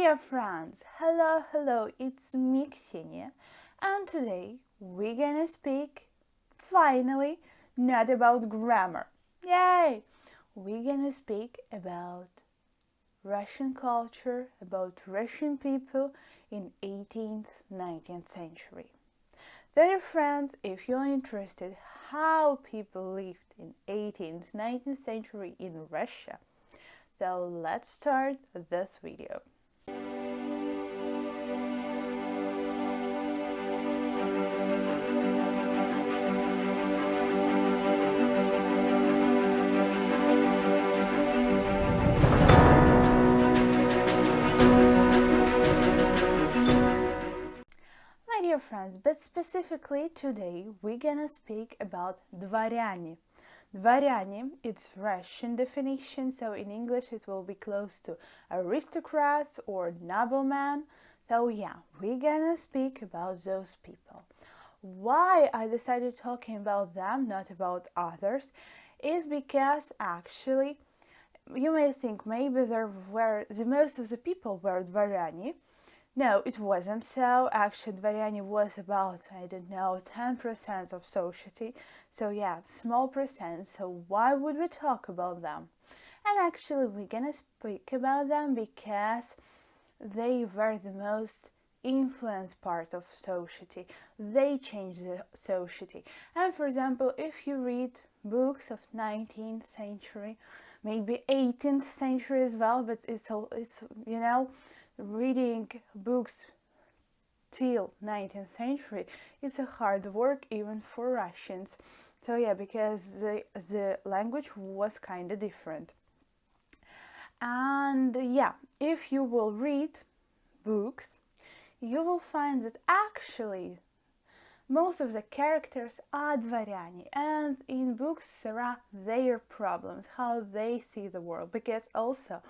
dear friends, hello, it's me, Ksenia, and today we're gonna speak, finally, not about grammar. Yay! We're gonna speak about Russian culture, about Russian people in 18th, 19th century. Dear friends, if you're interested how people lived in 18th, 19th century in Russia, so let's start this video. My dear friends, but specifically today we're gonna speak about dворяне. Дворяне, it's Russian definition, so in English it will be close to aristocrats or noblemen. So yeah, we're gonna speak about those people. Why I decided talking about them, not about others, is because actually you may think maybe the most of the people were dворяне. No, it wasn't so. Actually, dворяне was about, 10% of society. So yeah, small percent. So why would we talk about them? And actually, we're gonna speak about them because they were the most influenced part of society. They changed the society. And for example, if you read books of 19th century, maybe 18th century as well, but it's reading books till 19th century, it's a hard work even for Russians. So yeah, because the language was kind of different. And yeah, if you will read books, you will find that actually most of the characters are dворяне, and in books there are their problems, how they see the world, because also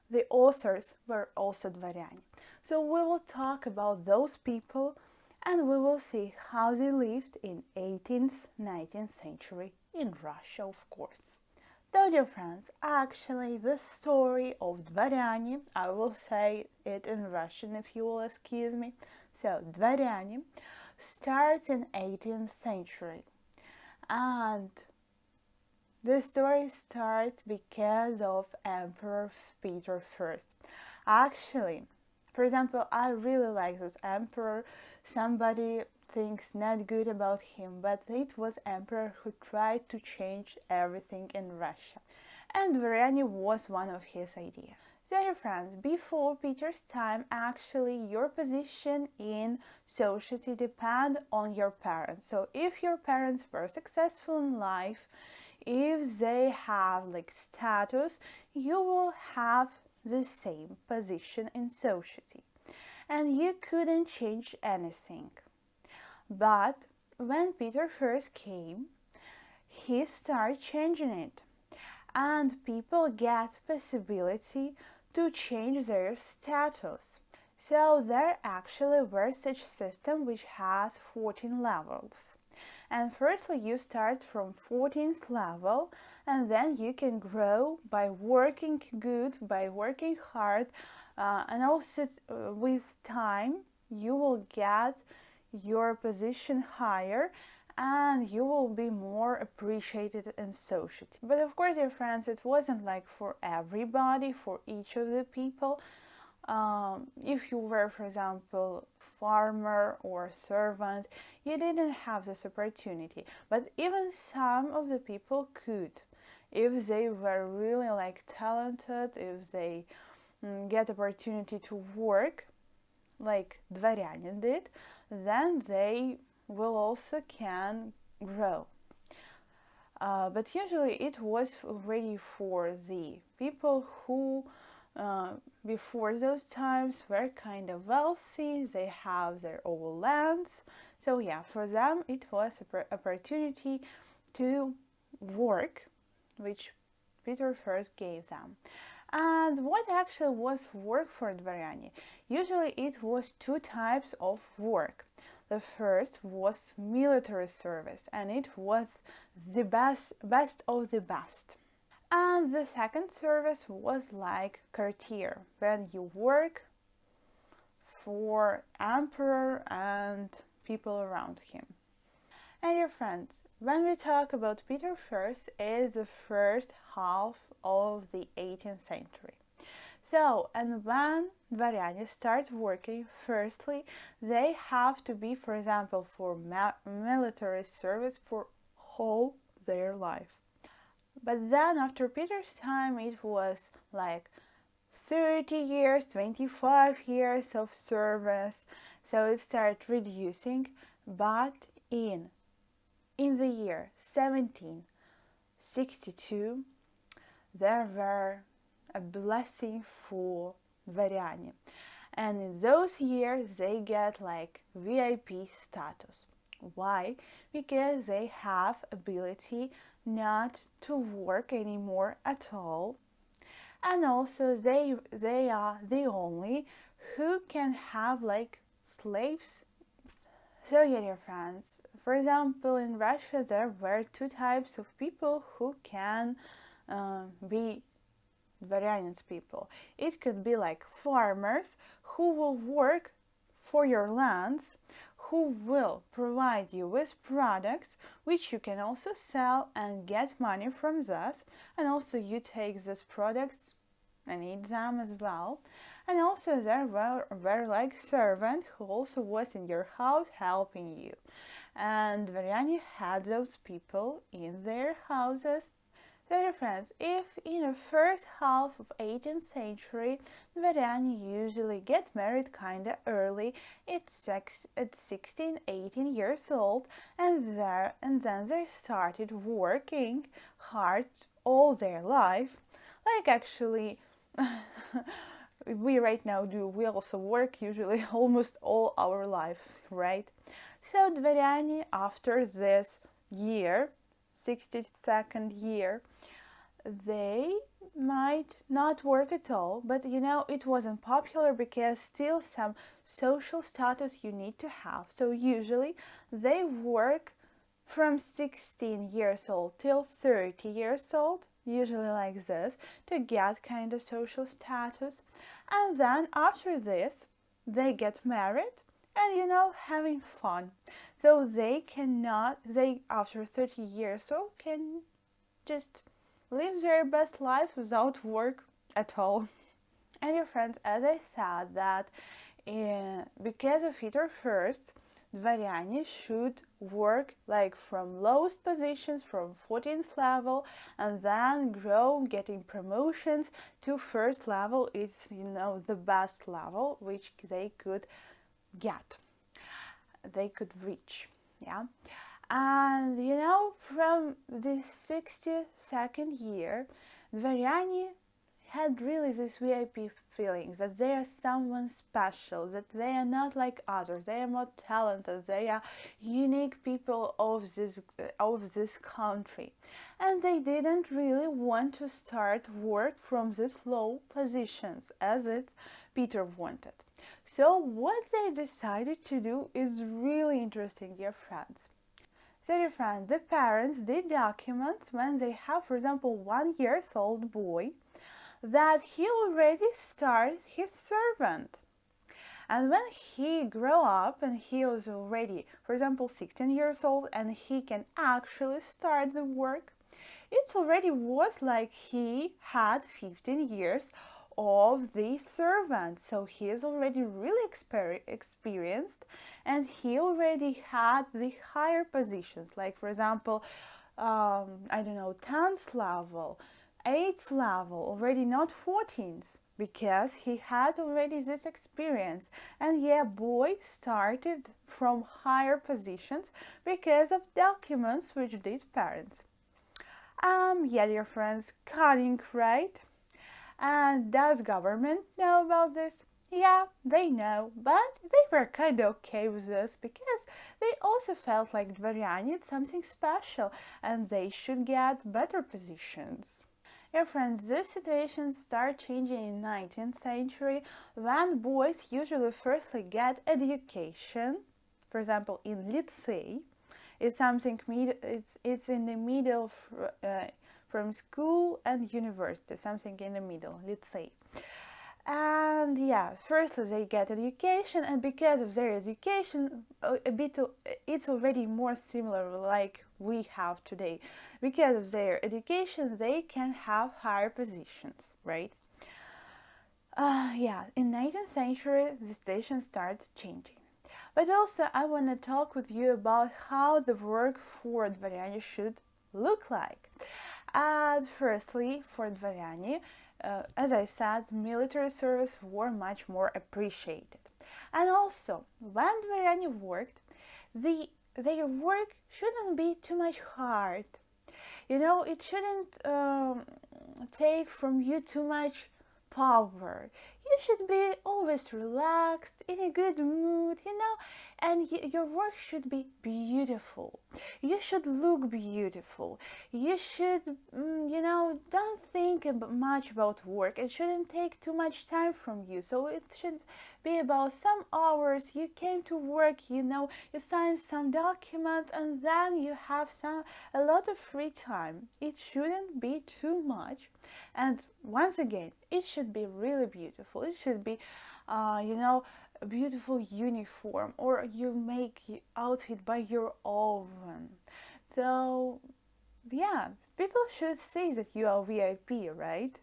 the authors were also dворяне. So we will talk about those people and we will see how they lived in 18th, 19th century in Russia, of course. So, dear friends, actually the story of дворяне, I will say it in Russian if you will excuse me. So, дворяне starts in 18th century, and the story starts because of Emperor Peter I. Actually, for example, I really like this emperor. Somebody thinks not good about him, but it was emperor who tried to change everything in Russia. And dворяне was one of his ideas. Dear friends, before Peter's time, actually your position in society depend on your parents. So if your parents were successful in life, if they have status, you will have the same position in society and you couldn't change anything. But when Peter first came, he started changing it, and people get possibility to change their status. So there actually were such system which has 14 levels. And firstly, you start from 14th level, and then you can grow by working good, by working hard, and also with time you will get your position higher and you will be more appreciated in society. But of course, dear friends, it wasn't like for everybody, for each of the people. If you were, for example, farmer or servant, you didn't have this opportunity. But even some of the people could, if they were really talented, if they get opportunity to work like dворяне did, then they will also can grow. But usually it was already for the people who before those times were kind of wealthy, they have their own lands. So yeah, for them it was an opportunity to work, which Peter first gave them. And what actually was work for dворяне? Usually it was two types of work. The first was military service, and it was the best of the best. And the second service was like courtier, when you work for emperor and people around him. And dear friends, when we talk about Peter I, it's the first half of the 18th century. So, and when dворяне start working, firstly, they have to be, for example, for military service for whole their life. But then after Peter's time, it was like 30 years, 25 years of service, so it started reducing. But in the year 1762, there were a blessing for дворяне, and in those years they get like VIP status. Why? Because they have ability not to work anymore at all, and also they are the only who can have like slaves. So yeah, dear friends, for example, in Russia there were two types of people who can be dворянин's people. It could be like farmers who will work for your lands, who will provide you with products which you can also sell and get money from this, and also you take these products and eat them as well. And also there were like servant who also was in your house helping you, and dворяне had those people in their houses. So dear friends, if in the first half of 18th century, dворяне usually get married kinda early, at 16, 18 years old, and then they started working hard all their life, like actually we right now do. We also work usually almost all our lives, right? So dворяне after this year, 62nd year, they might not work at all, but you know, it wasn't popular because still some social status you need to have. So usually they work from 16 years old till 30 years old, usually like this, to get kind of social status. And then after this, they get married and, you know, having fun. So they after 30 years old can just live their best life without work at all. And dear friends, as I said that because of Peter I, dворяне should work like from lowest positions, from 14th level, and then grow, getting promotions to first level. It's, you know, the best level which they could get, they could reach. Yeah. And you know, from the 62nd year, dворяне had really this VIP feelings that they are someone special, that they are not like others, they are more talented, they are unique people of this country, and they didn't really want to start work from these low positions as Peter wanted. So what they decided to do is really interesting, dear friends. So dear friends, the parents did documents when they have, for example, 1-year-old boy, that he already started his servant. And when he grew up and he was already, for example, 16 years old and he can actually start the work, it already was like he had 15 years of the servant. So he is already really experienced, and he already had the higher positions, like for example, I don't know, 10th level, 8th level, already not 14th, because he had already this experience. And yeah, boy started from higher positions because of documents which did parents. Yeah, dear friends, cunning, right? And does government know about this? Yeah, they know, but they were kind of okay with this because they also felt like dворяне need something special and they should get better positions. Dear friends, this situation started changing in 19th century when boys usually firstly get education, for example in lycée. It's something it's in the middle from school and university, something in the middle, lycée. And yeah, firstly they get education, and because of their education, it's already more similar like we have today. Because of their education, they can have higher positions, right? Yeah, in 19th century, the situation starts changing. But also, I want to talk with you about how the work for dворяне should look like. Firstly, for dворяне, as I said, military service were much more appreciated. And also, when dворяне worked, their work shouldn't be too much hard. You know, it shouldn't take from you too much power. You should be always relaxed, in a good mood, you know, and your work should be beautiful. You should look beautiful. You should, you know, don't think much about work. It shouldn't take too much time from you. So it should be about some hours. You came to work, you know, you signed some document, and then you have a lot of free time. It shouldn't be too much. And once again, it should be really beautiful. It should be, you know, a beautiful uniform, or you make outfit by your own. So, yeah, people should say that you are VIP, right?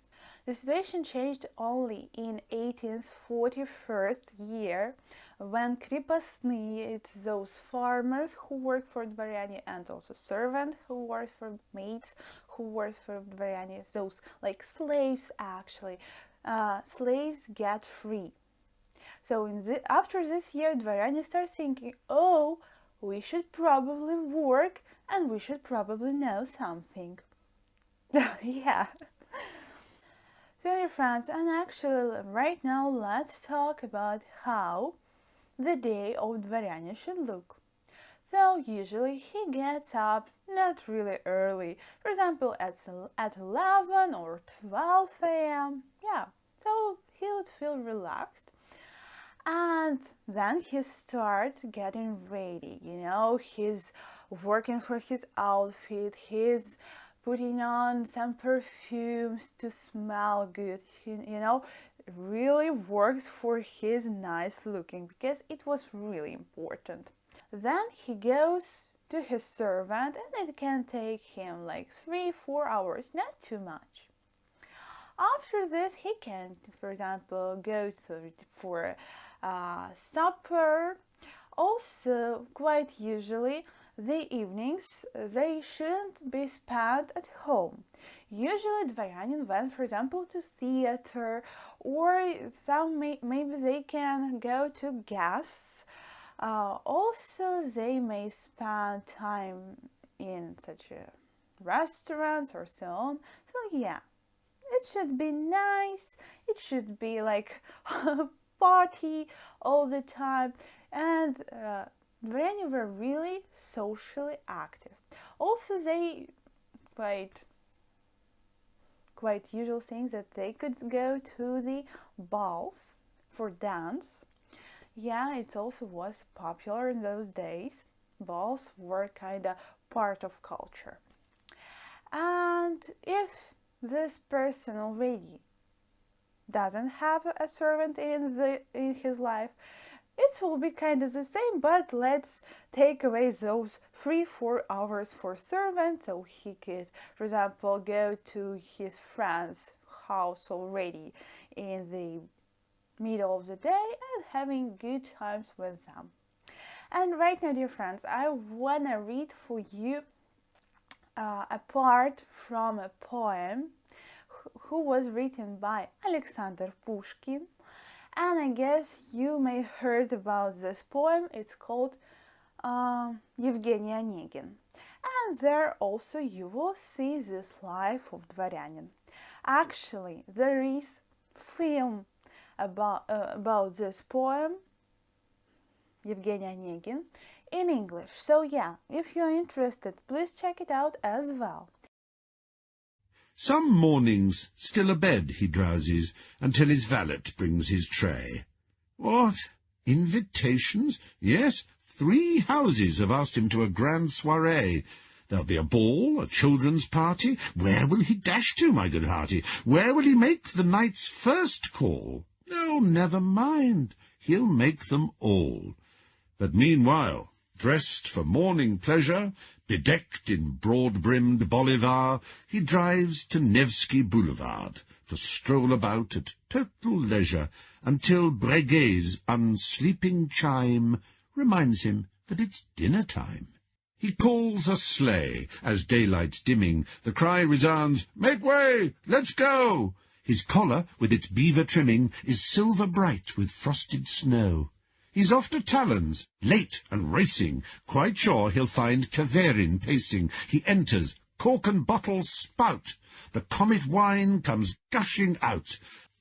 The situation changed only in 1841 year, when крепостные, it's those farmers who work for dворяне, and also servant who work for maids, who work for dворяне, those like slaves actually. Slaves get free. So after this year, dворяне start thinking, oh, we should probably work, and we should probably know something. Yeah. So dear friends, and actually right now let's talk about how the day of dворяне should look. So usually he gets up not really early, for example at 11 or 12 a.m. Yeah, so he would feel relaxed. And then he starts getting ready, you know, he's working for his outfit, he's putting on some perfumes to smell good, you know, really works for his nice looking, because it was really important. Then he goes to his servant, and it can take him like 3-4 hours, not too much. After this, he can, for example, go for supper. Also, quite usually, the evenings, they shouldn't be spent at home. Usually dворяне went, for example, to theater, or some maybe they can go to guests. Also, they may spend time in such restaurants or so on. So yeah, it should be nice. It should be like a party all the time. And dворяне were really socially active. Also, they quite usual things that they could go to the balls for dance. Yeah, it also was popular in those days. Balls were kind of part of culture. And if this person already doesn't have a servant in his life, it will be kind of the same, but let's take away those 3-4 hours for servant, so he could, for example, go to his friend's house already in the middle of the day and having good times with them. And right now, dear friends, I want to read for you a part from a poem who was written by Alexander Pushkin. And I guess you may heard about this poem. It's called Evgeny Onegin. And there also you will see this life of dворянин. Actually, there is film about this poem, Evgeny Onegin, in English. So yeah, if you're interested, please check it out as well. Some mornings still abed he drowses, until his valet brings his tray. What? Invitations? Yes, 3 houses have asked him to a grand soiree. There'll be a ball, a children's party. Where will he dash to, my good hearty? Where will he make the night's first call? Oh, never mind, he'll make them all. But meanwhile, dressed for morning pleasure, bedecked in broad-brimmed bolivar, he drives to Nevsky Boulevard to stroll about at total leisure until Breguet's unsleeping chime reminds him that it's dinner time. He calls a sleigh as daylight's dimming. The cry resounds, "Make way! Let's go!" His collar, with its beaver trimming, is silver bright with frosted snow. He's off to Talon's, late and racing, quite sure he'll find Kaverin pacing. He enters, cork and bottle spout. The comet wine comes gushing out.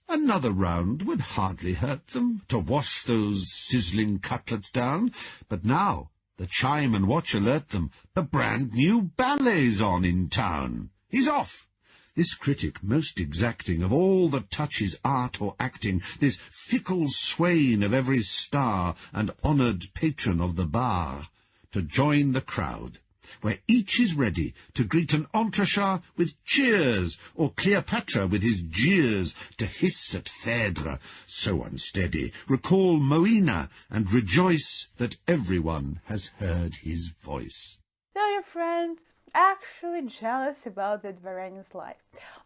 Another round would hardly hurt them, to wash those sizzling cutlets down. But now the chime and watch alert them. The brand-new ballet's on in town. He's off. This critic most exacting of all that touches art or acting, this fickle swain of every star and honoured patron of the bar, to join the crowd, where each is ready to greet an entrechat with cheers, or Cleopatra with his jeers, to hiss at Phèdre, so unsteady, recall Moina, and rejoice that everyone has heard his voice. So your friends actually jealous about the dворяne's life.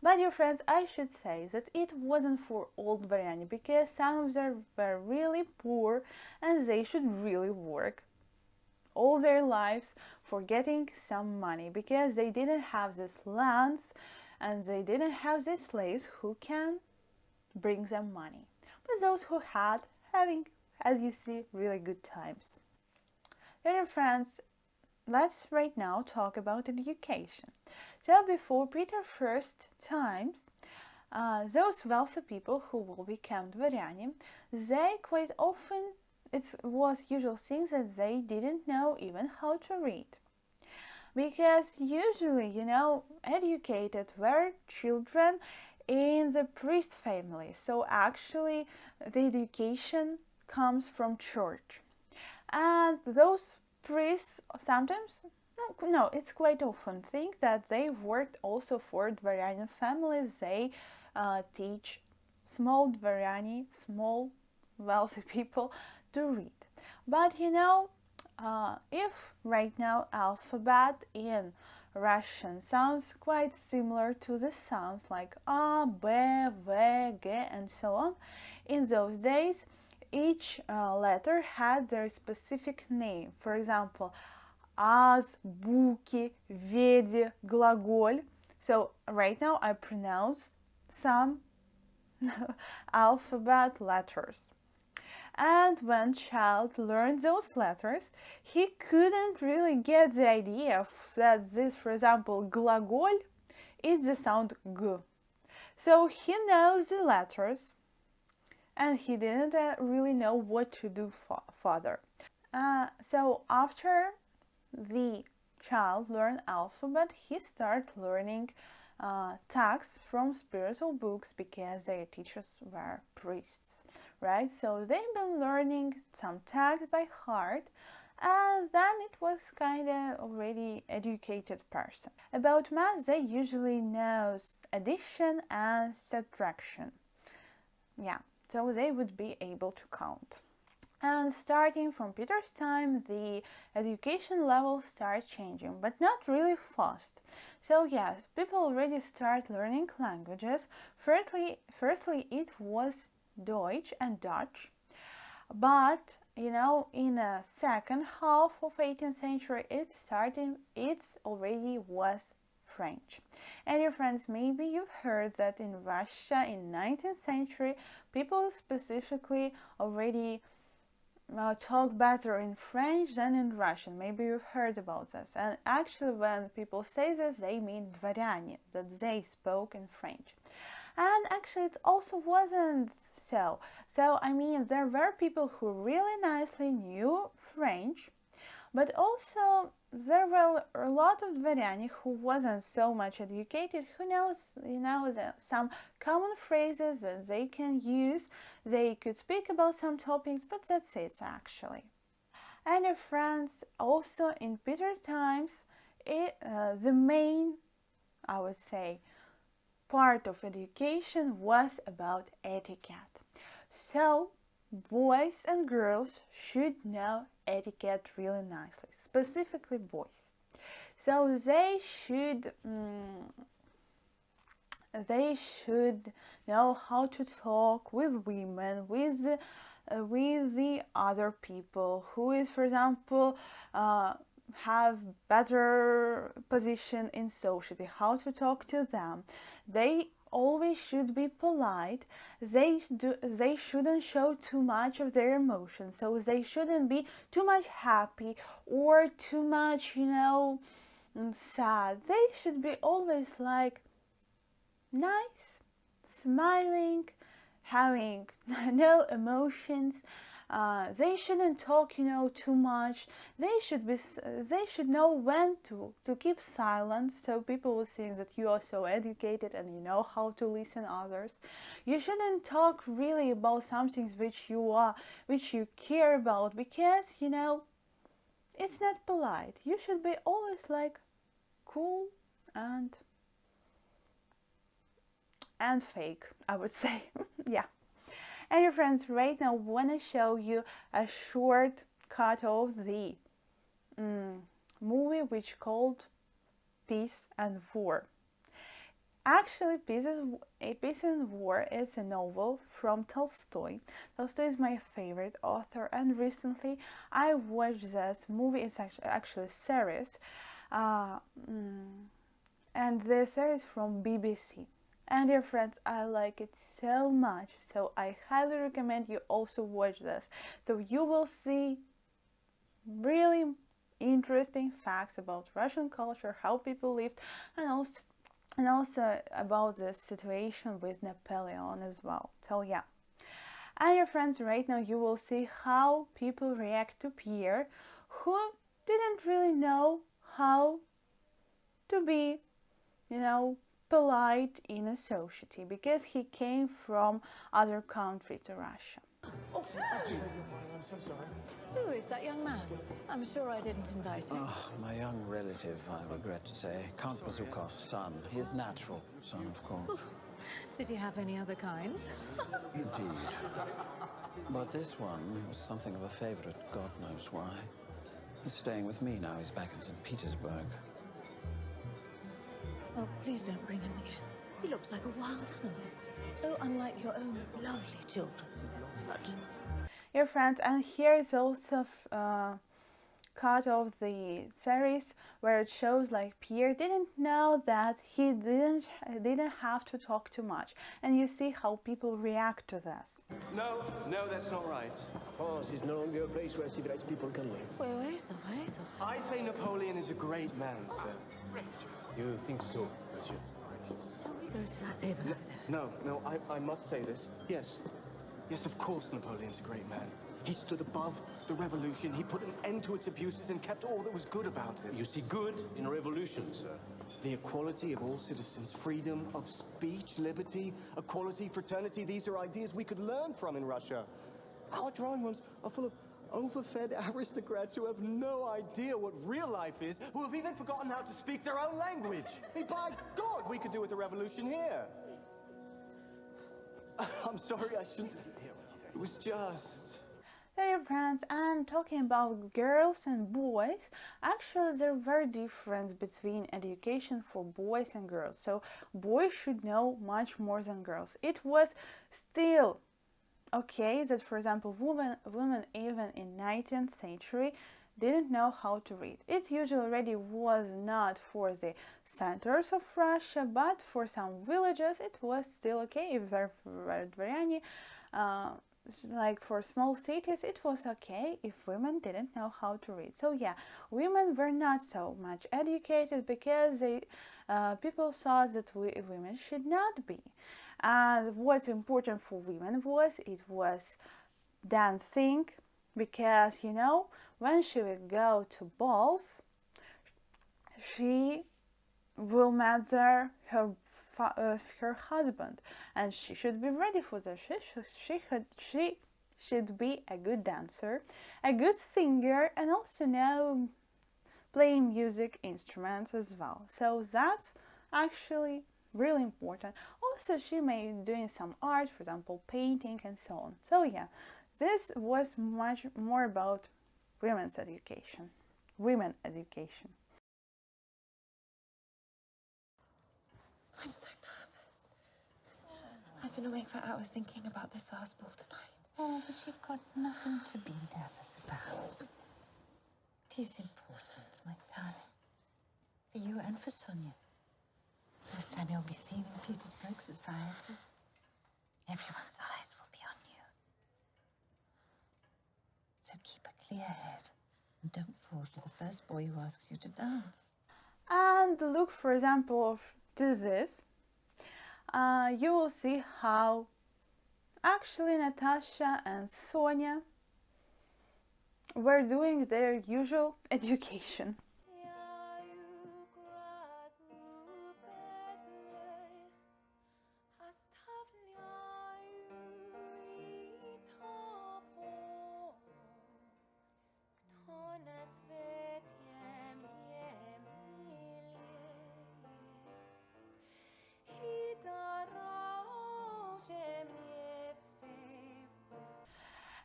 But your friends, I should say that it wasn't for all dворяне, because some of them were really poor and they should really work all their lives for getting some money, because they didn't have these lands and they didn't have these slaves who can bring them money. But those who had, having, as you see, really good times. Dear friends, let's right now talk about education. So before Peter's first times, those wealthy people who will become dворяне, they quite often, it was usual thing that they didn't know even how to read. Because usually, educated were children in the priest family. So actually the education comes from church. And those priests sometimes, no, it's quite often think that they worked also for dворяне families. They teach small dворяне, small wealthy people to read. But if right now alphabet in Russian sounds quite similar to the sounds like A, B, V, G, and so on, in those days each letter had their specific name. For example, az, buki, vedi, glagol. So right now I pronounce some alphabet letters. And when child learned those letters, he couldn't really get the idea that this, for example, glagol is the sound G. So he knows the letters, and he didn't really know what to do further. So after the child learned alphabet, he started learning texts from spiritual books, because their teachers were priests, right? So they've been learning some texts by heart, and then it was kind of already educated person. About math, they usually know addition and subtraction. Yeah, so they would be able to count. And starting from Peter's time, the education level started changing, but not really fast. So yeah, people already start learning languages. Firstly, it was Deutsch and Dutch, but in the second half of 18th century, it already was French. And your friends, maybe you've heard that in Russia in 19th century, people specifically already talk better in French than in Russian. Maybe you've heard about this. And actually, when people say this, they mean дворяне, that they spoke in French. And actually, it also wasn't so. So, I mean, there were people who really nicely knew French, but also there were a lot of dворяне who wasn't so much educated, who knows, some common phrases that they can use. They could speak about some topics, but that's it actually. And your friends, also in Peter times, the main, I would say, part of education was about etiquette. So boys and girls should know etiquette really nicely, specifically boys. So they should know how to talk with women, with the other people who is, for example, have better position in society, how to talk to them. They always should be polite. They shouldn't show too much of their emotions, so they shouldn't be too much happy or too much, sad. They should be always like nice, smiling, having no emotions. They shouldn't talk, too much. They should know when to keep silent, so people will think that you are so educated and you know how to listen others. You shouldn't talk really about some things which you care about, because it's not polite. You should be always like cool and fake, I would say. Yeah. And your friends, right now I want to show you a short cut of the movie which called Peace and War. Actually, Peace and War is a novel from Tolstoy. Tolstoy is my favorite author, and recently I watched this movie. It's actually a series, and the series from BBC. And dear friends, I like it so much, so I highly recommend you also watch this. So you will see really interesting facts about Russian culture, how people lived, and also about the situation with Napoleon as well. So yeah. And your friends, right now you will see how people react to Pierre, who didn't really know how to be, polite in a society, because he came from other country to Russia. Oh, I beg your pardon. I'm so sorry. Who is that young man? I'm sure I didn't invite him. Oh, my young relative, I regret to say. Count Bazookov's son. His natural son, of course. Oof. Did he have any other kind? Indeed. But this one was something of a favorite, God knows why. He's staying with me now. He's back in St. Petersburg. Oh, please don't bring him again. He looks like a wild animal. So unlike your own lovely children. Such. Your friends, and here is also cut of the series where it shows like Pierre didn't know that he didn't have to talk too much, and you see how people react to this. No, that's not right. France is no longer a place where civilized people can live. Wait, so. I say Napoleon is a great man, sir. You think so, monsieur? Shall we go to that table over there? No, I must say this. Yes, of course Napoleon's a great man. He stood above the revolution. He put an end to its abuses and kept all that was good about it. You see good in a revolution, sir. The equality of all citizens, freedom of speech, liberty, equality, fraternity, these are ideas we could learn from in Russia. Our drawing rooms are full of overfed aristocrats who have no idea what real life is, who have even forgotten how to speak their own language. Hey, by God, we could do with a revolution here. I'm sorry, I shouldn't. It was just... Dear friends, and talking about girls and boys, actually there are very different between education for boys and girls. So boys should know much more than girls. It was still okay that, for example, women even in 19th century didn't know how to read. It usually already was not for the centers of Russia, but for some villages it was still okay. If there were dворяне, like for small cities, it was okay if women didn't know how to read. So yeah, women were not so much educated because people thought that women should not be. And what's important for women was dancing, because when she would go to balls, she will meet there her husband, and she should be ready for that. She should be a good dancer, a good singer, and also know playing music instruments as well. So that's actually really important. also she may be doing some art, for example, painting and so on. So yeah, this was much more about women's education, women education. I'm so nervous. I've been awake for hours thinking about the SARS ball tonight. Oh, but you've got nothing to be nervous about. It is important, my darling. For you and for Sonia. First time you'll be seen in Petersburg society. Everyone's eyes will be on you. So keep a clear head and don't fall for the first boy who asks you to dance. And look, for example, to this. You will see how actually Natasha and Sonia were doing their usual education.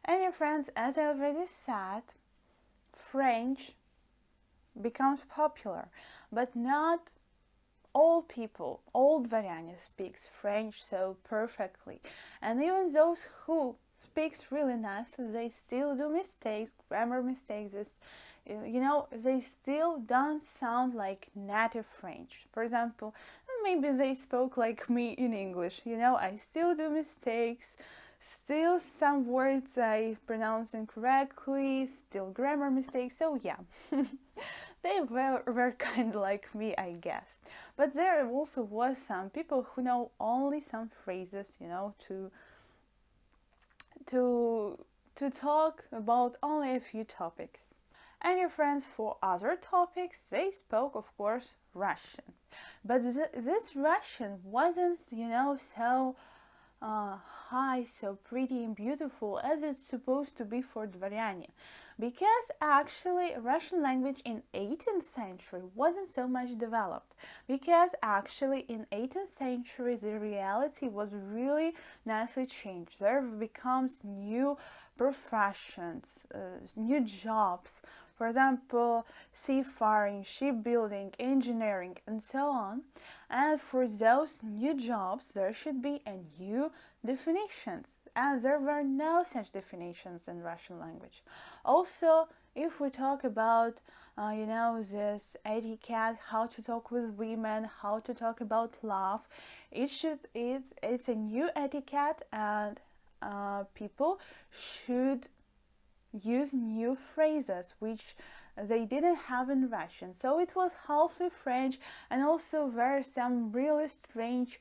And your friends, as I already said, French becomes popular, but not all people, all dворяне speaks French so perfectly. And even those who speaks really nicely, they still do mistakes, grammar mistakes. They still don't sound like native French. For example, maybe they spoke like me in English. I still do mistakes. Still some words I pronounce incorrectly, still grammar mistakes, so yeah, they were kind of like me, I guess. But there also was some people who know only some phrases, to talk about only a few topics. And your friends, for other topics, they spoke, of course, Russian. But this Russian wasn't, so high, so pretty and beautiful as it's supposed to be for dворяне, because actually Russian language in 18th century wasn't so much developed, because actually in 18th century the reality was really nicely changed. There becomes new professions, new jobs, for example, seafaring, shipbuilding, engineering, and so on. And for those new jobs, there should be a new definitions. And there were no such definitions in Russian language. Also, if we talk about, this etiquette, how to talk with women, how to talk about love, it's a new etiquette, and people should use new phrases which they didn't have in Russian. So it was halfly French, and also there are some really strange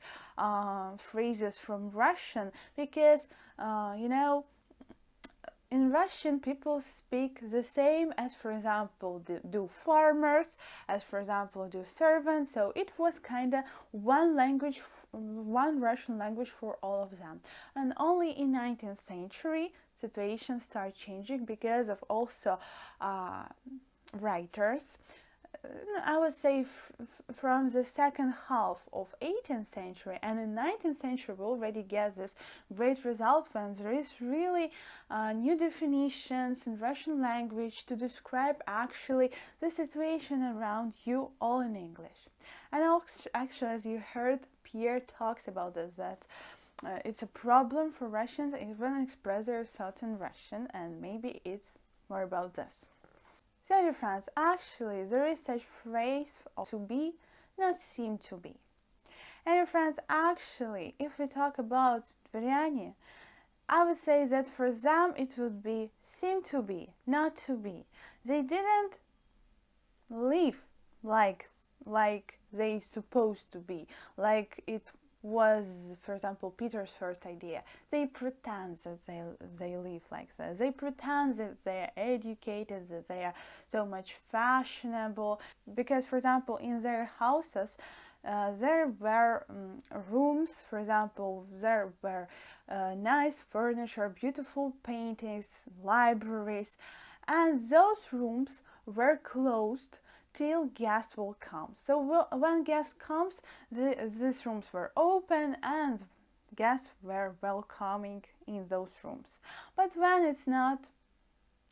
phrases from Russian, because in Russian people speak the same as, for example, do farmers, as for example do servants. So it was kind of one language, one Russian language for all of them. And only in 19th century situation start changing because of also writers. I would say from the second half of 18th century, and in 19th century we already get this great result when there is really new definitions in Russian language to describe actually the situation around you, all in English. And actually, as you heard, Pierre talks about this, that it's a problem for Russians even express their thoughts in Russian, and maybe it's more about this. So dear friends, actually there is such phrase to be, not seem to be. And dear friends, actually, if we talk about dворяне, I would say that for them it would be seem to be, not to be. They didn't live like they supposed to be, like it was, for example, Peter's first idea. They pretend that they live like this. They pretend that they are educated, that they are so much fashionable. Because, for example, in their houses, there were rooms, for example, there were nice furniture, beautiful paintings, libraries, and those rooms were closed till guests will come. So when guest comes, these rooms were open and guests were welcoming in those rooms. But when it's not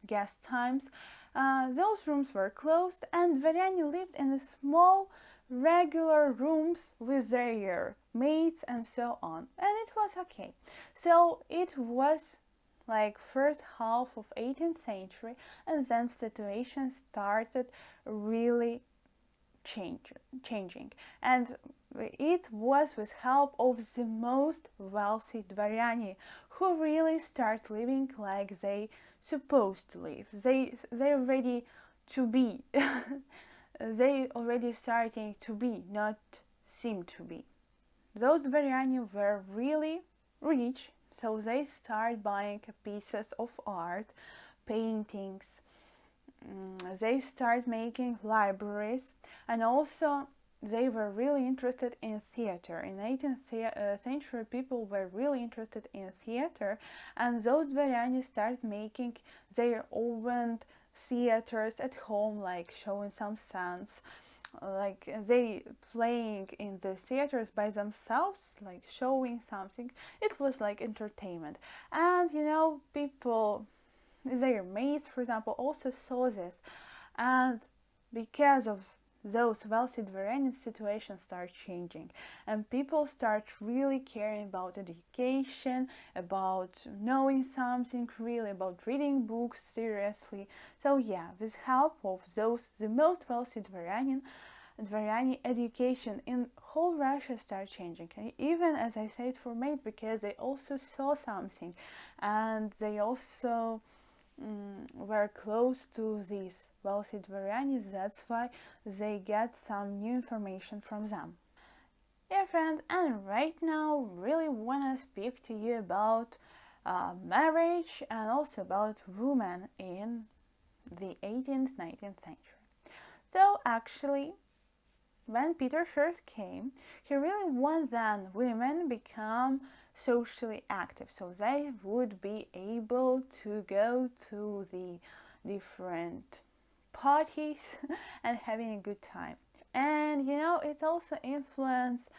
guest times, those rooms were closed, and dворяне lived in the small regular rooms with their maids and so on, and it was okay. So it was like first half of 18th century, and then situation started really changing, and it was with help of the most wealthy dворяне, who really start living like they supposed to live. They already to be they already starting to be, not seem to be. Those dворяне were really rich, so they start buying pieces of art, paintings, they start making libraries, and also they were really interested in theater. In 18th century, people were really interested in theater, and those dворяне start making their own theaters at home, like showing some scenes, like they playing in the theaters by themselves, like showing something. It was like entertainment. And you know, people, their mates, for example, also saw this, and because of those wealthy dворяне, situation starts changing, and people start really caring about education, about knowing something, really about reading books seriously. So yeah, with help of those, the most wealthy dворяне, education in whole Russia started changing. And even, as I said, for maids, because they also saw something, and they also were close to these wealthy dворяне, that's why they get some new information from them. Yeah, friends, and right now really want to speak to you about marriage and also about women in the 18th, 19th century. So actually, when Peter first came, he really wanted that women become socially active, so they would be able to go to the different parties and having a good time. And you know, it's also influenced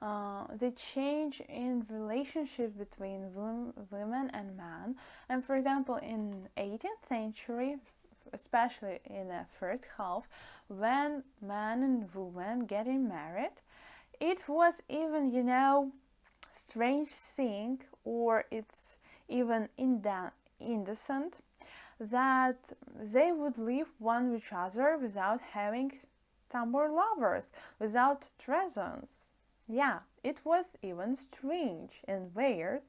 the change in relationship between women and men. And for example, in 18th century, especially in the first half, when man and woman getting married, it was even, you know, strange thing, or it's even indecent, that they would live one with each other without having some more lovers, without treasons. Yeah, it was even strange and weird,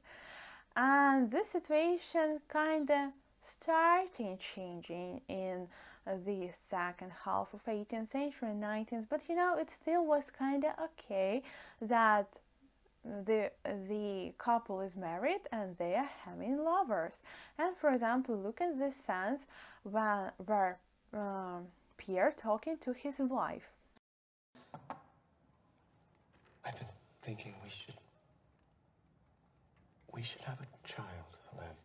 and this situation kinda started changing in the second half of 18th century and 19th, but you know, it still was kinda okay that the couple is married and they are having lovers. And for example, look at this sense where Pierre talking to his wife. I've been thinking we should have a child, Helene.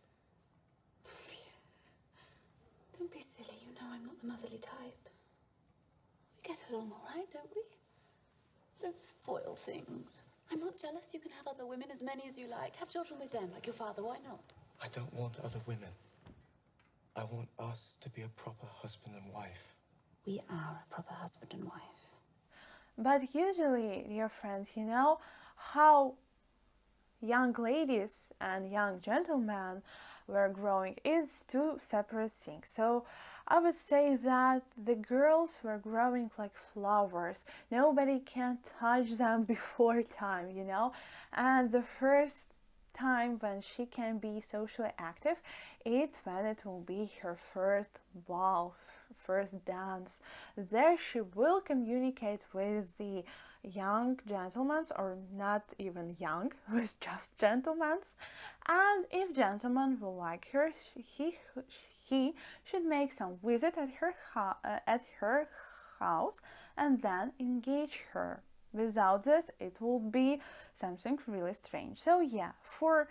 Don't be silly. You know I'm not the motherly type. We get along all right, don't we? Don't spoil things. I'm not jealous. You can have other women, as many as you like. Have children with them, like your father. Why not? I don't want other women. I want us to be a proper husband and wife. We are a proper husband and wife. But usually, dear friends, you know how young ladies and young gentlemen were growing. It's two separate things. So I would say that the girls were growing like flowers. Nobody can touch them before time, you know. And the first time when she can be socially active, it's when it will be her first ball, first dance. There she will communicate with the young gentlemen, or not even young, with just gentlemen, and if gentleman will like her, he should make some visit at her house and then engage her. Without this, it will be something really strange. So yeah, for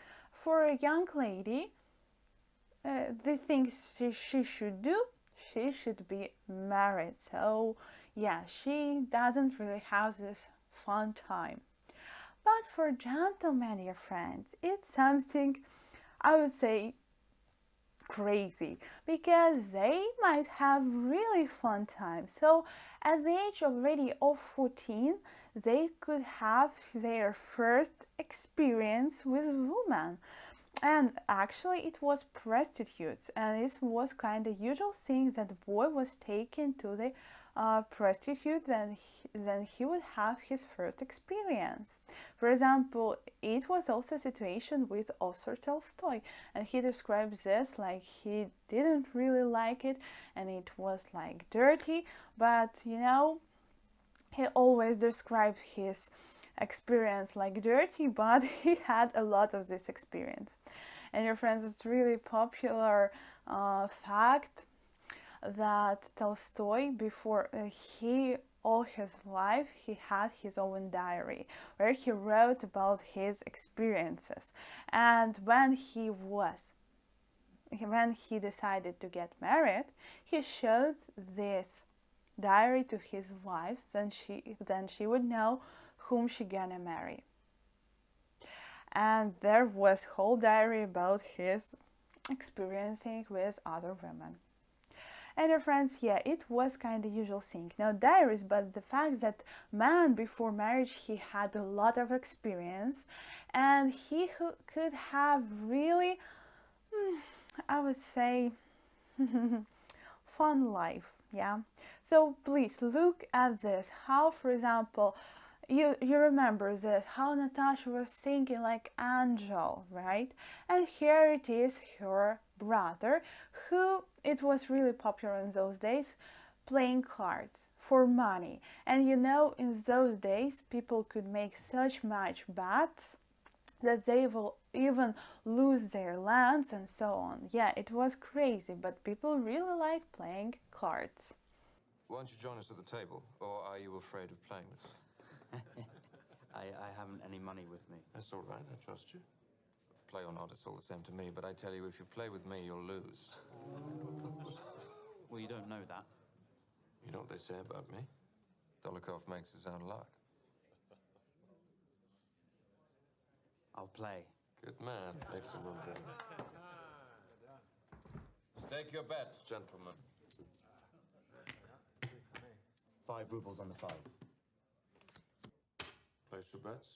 a young lady, the things she should do, she should be married. So yeah, she doesn't really have this fun time. But for gentlemen, dear friends, it's something I would say crazy, because they might have really fun time. So at the age already of 14, they could have their first experience with women. And actually it was prostitutes, and this was kind of usual thing that the boy was taken to the prostitute, then he would have his first experience. For example, it was also a situation with Author Tolstoy, and he describes this like he didn't really like it, and it was like dirty, but you know, he always described his experience like dirty, but he had a lot of this experience. And your friends, it's really popular fact that Tolstoy, before he all his life, he had his own diary where he wrote about his experiences. And when he decided to get married, he showed this diary to his wife, then she would know whom she gonna marry. And there was whole diary about his experiencing with other women. And your friends, yeah, it was kind of usual thing. Now diaries, but the fact that man before marriage he had a lot of experience, and he could have really, I would say, fun life. Yeah. So please look at this. How, for example, you remember that how Natasha was thinking like Angel, right? And here it is her brother, who it was really popular in those days, playing cards for money. And you know, in those days people could make such much bets that they will even lose their lands and so on. Yeah, it was crazy, but people really like playing cards. Won't you join us at the table, or are you afraid of playing with us? I haven't any money with me. That's all right, I trust you. Play or not, it's all the same to me, but I tell you, if you play with me, you'll lose. Well, you don't know that. You know what they say about me? Dolokhov makes his own luck. I'll play. Good man. Make some room for him. Stake your bets, gentlemen. 5 rubles on the 5. Place your bets.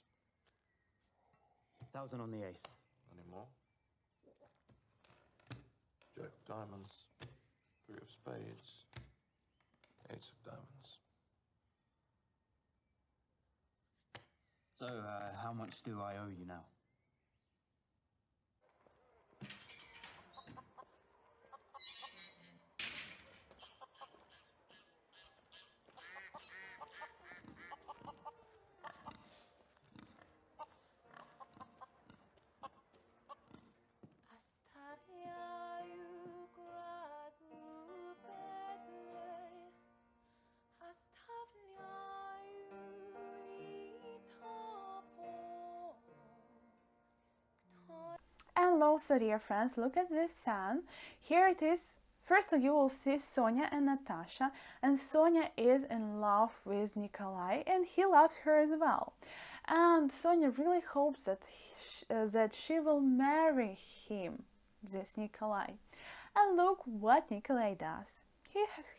1,000 on the ace. Any more? Jack of diamonds. 3 of spades. 8 of diamonds. So, how much do I owe you now? And also, dear friends, look at this scene. Here it is. Firstly, you will see Sonia and Natasha, and Sonia is in love with Nikolai, and he loves her as well. And Sonia really hopes that she will marry him, this Nikolai. And look what Nikolai does.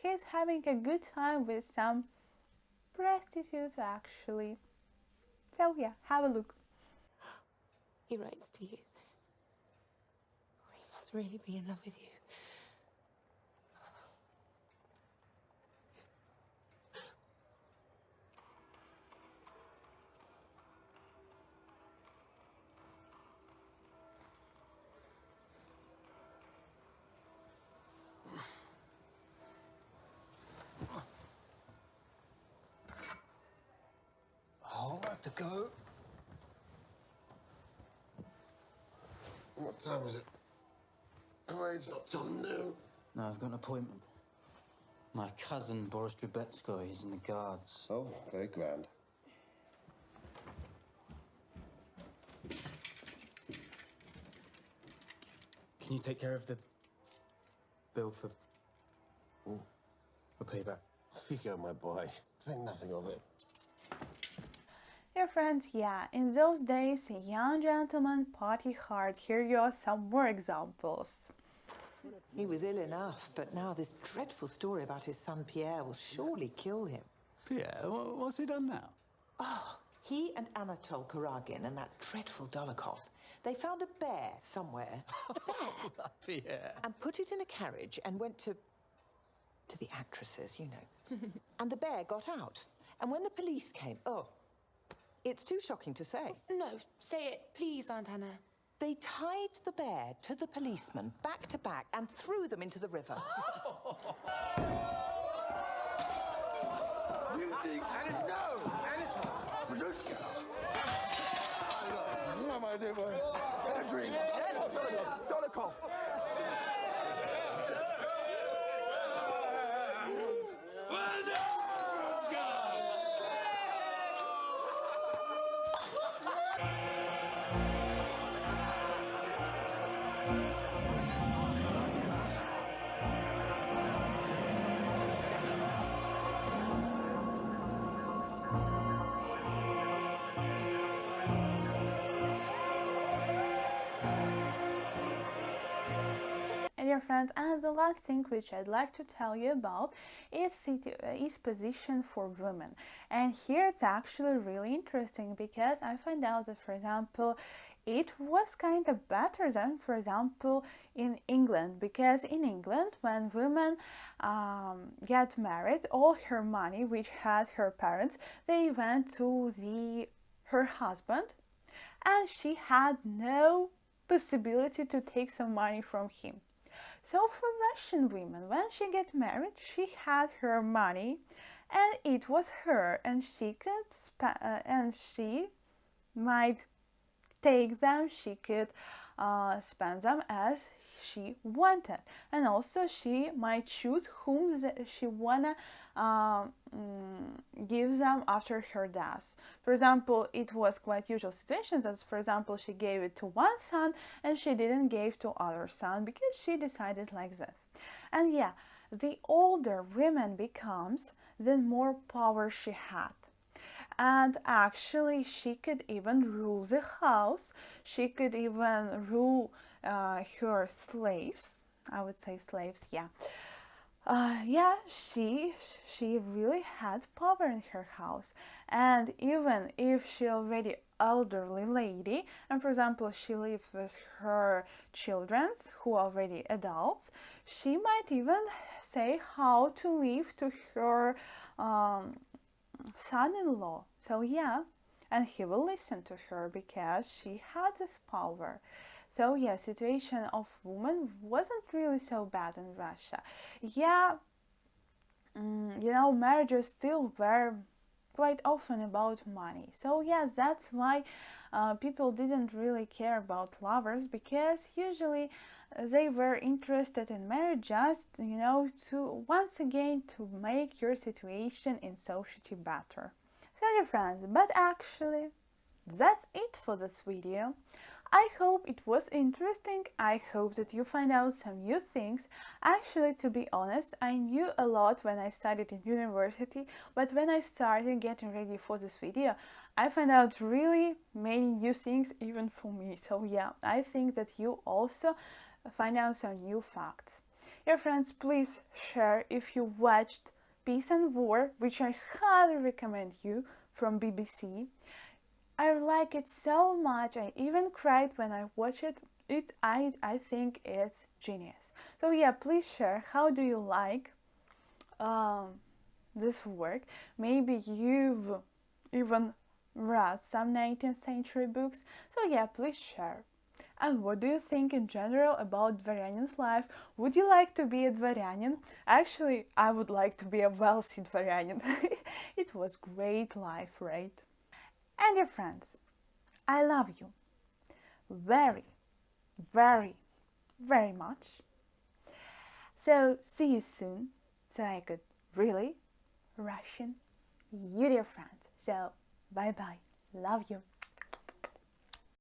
He's having a good time with some prostitutes, actually. So yeah, have a look. He writes to you. He must really be in love with you. Oh, I have to go. What time is it? Oh, it's not till noon. No, I've got an appointment. My cousin, Boris Trubetskoy, he's in the guards. Oh, very grand. Can you take care of the bill for payback? Off you go, my boy. Think nothing of it. Dear friends, yeah, in those days, young gentlemen party hard. Here you are some more examples. He was ill enough, but now this dreadful story about his son Pierre will surely kill him. Pierre, what's he done now? Oh, he and Anatole Karagin and that dreadful Dolokhov, they found a bear somewhere. A bear? Pierre. And put it in a carriage and went to the actresses, you know. And the bear got out. And when the police came, oh, it's too shocking to say. No, say it, please, Aunt Anna. They tied the bear to the policeman, back to back, and threw them into the river. You think no, Anatole, Baruska. What am I doing? Get a drink. Dolokhov. Dear friends, and the last thing which I'd like to tell you about is position for women. And here it's actually really interesting because I find out that, for example, it was kind of better than, for example, in England, because in England, when women get married, all her money which had her parents, they went to her husband, and she had no possibility to take some money from him. So for Russian women, when she get married, she had her money, and it was her, and she could and she might take them. She could spend them as she wanted, and also she might choose whom she wanna give them after her death. For example, it was quite usual situations that, for example, she gave it to one son and she didn't give to other son because she decided like this. And yeah, the older woman becomes, the more power she had. And actually she could even rule the house, she could even rule her slaves, I would say slaves, yeah. Yeah, she really had power in her house. And even if she already elderly lady, and for example she lives with her children who are already adults, she might even say how to live to her son-in-law. So yeah, and he will listen to her because she had this power. So yeah, situation of women wasn't really so bad in Russia. Yeah, you know, marriages still were quite often about money. So yes, that's why people didn't really care about lovers, because usually they were interested in marriage just, you know, to once again to make your situation in society better. So dear friends, but actually that's it for this video. I hope it was interesting. I hope that you find out some new things. Actually, to be honest, I knew a lot when I studied in university, but when I started getting ready for this video, I found out really many new things even for me. So yeah, I think that you also find out some new facts. Dear friends, please share if you watched Peace and War, which I highly recommend you, from BBC. I like it so much. I even cried when I watched it. I think it's genius. So yeah, please share how do you like this work. Maybe you've even read some 19th century books. So yeah, please share. And what do you think in general about dvoryanin's life? Would you like to be a dvoryanin? Actually, I would like to be a wealthy dvoryanin. It was great life, right? And dear friends, I love you very, very, very much. So see you soon, so I could really Russian you, dear friend. So bye bye, love you.